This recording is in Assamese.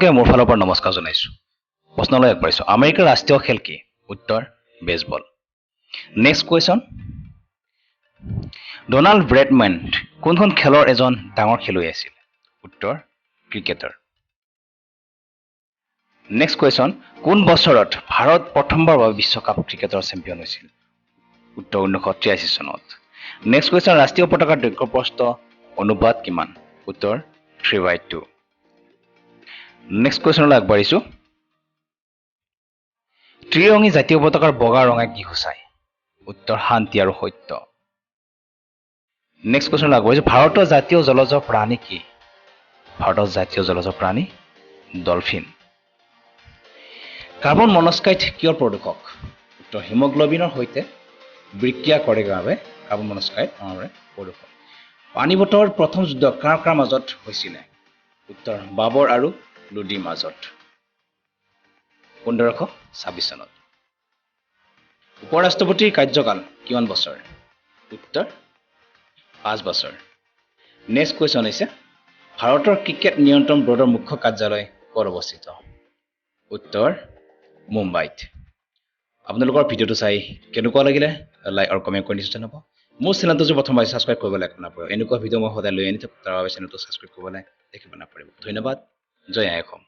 সকলকে মোৰ ফালৰ পৰা নমস্কাৰ জনাইছো প্ৰশ্নলৈ আগবাঢ়িছো আমেৰিকাৰ ৰাষ্ট্ৰীয় খেল কি উত্তৰ baseball next question Donald Bradman কোনখন খেলৰ এজন ডাঙৰ খেলুৱৈ আছিল উত্তৰ ক্ৰিকেটাৰ নেক্সট কোৱেশ্চন কোন বছৰত ভাৰত প্ৰথমবাৰৰ বাবে বিশ্বকাপ ক্ৰিকেটৰ চেম্পিয়ন হৈছিল উত্তৰ 1983 চনত নেক্সট কোৱেশ্চন ৰাষ্ট্ৰীয় পতাকাৰ দৈৰ্ঘ্য প্ৰস্থ অনুপাত কিমান উত্তৰ 3/2 নেক্সট কোৱেশ্চনলৈ আগবাঢ়িছো ত্ৰিৰঙী জাতীয় পতাকাৰ বগা ৰঙে কি সূচায় উত্তৰ শান্তি আৰু সত্য নেক্সট কোৱেশ্চনলৈ আগবাঢ়িছো ভাৰতৰ জাতীয় জলজ প্ৰাণী কি ভাৰতৰ জাতীয় জলজ প্ৰাণী ডলফিন কাৰ্বন মনক্সাইড কিয়ৰ প্ৰদূষক উত্তৰ হিমোগ্লোবিনৰ সৈতে বিক্ৰিয়া কৰে বাবে কাৰ্বন মনক্সাইড আমাৰ প্ৰদূষক পানীবটৰ প্ৰথম যুদ্ধ কাৰ কাৰ মাজত হৈছিল উত্তৰ বাবৰ আৰু লুডিৰ মাজত 1526 চনত উপৰাষ্ট্ৰপতিৰ কাৰ্যকাল কিমান বছৰ উত্তৰ 5 বছৰ নেক্সট কোৱেশ্চন হৈছে ভাৰতৰ ক্ৰিকেট নিয়ন্ত্ৰণ বৰ্ডৰ মুখ্য কাৰ্যালয় ক'ত অৱস্থিত উত্তৰ মুম্বাইত আপোনালোকৰ ভিডিঅ'টো চাই কেনেকুৱা লাগিলে লাইক আৰু কমেণ্ট কৰি নিশ্চয় জনাব মোৰ চেনেলটো যদি প্ৰথমবাৰ ছাবস্ক্ৰাইব কৰিব নাপাহৰিব এনেকুৱা ভিডিঅ' মই সদায় লৈ আনি থাকোঁ তাৰ বাবে চেনেলটো ছাবস্ক্ৰাইব কৰিবলৈ দেখিব নাপাহৰিব ধন্যবাদ জয় আই অসম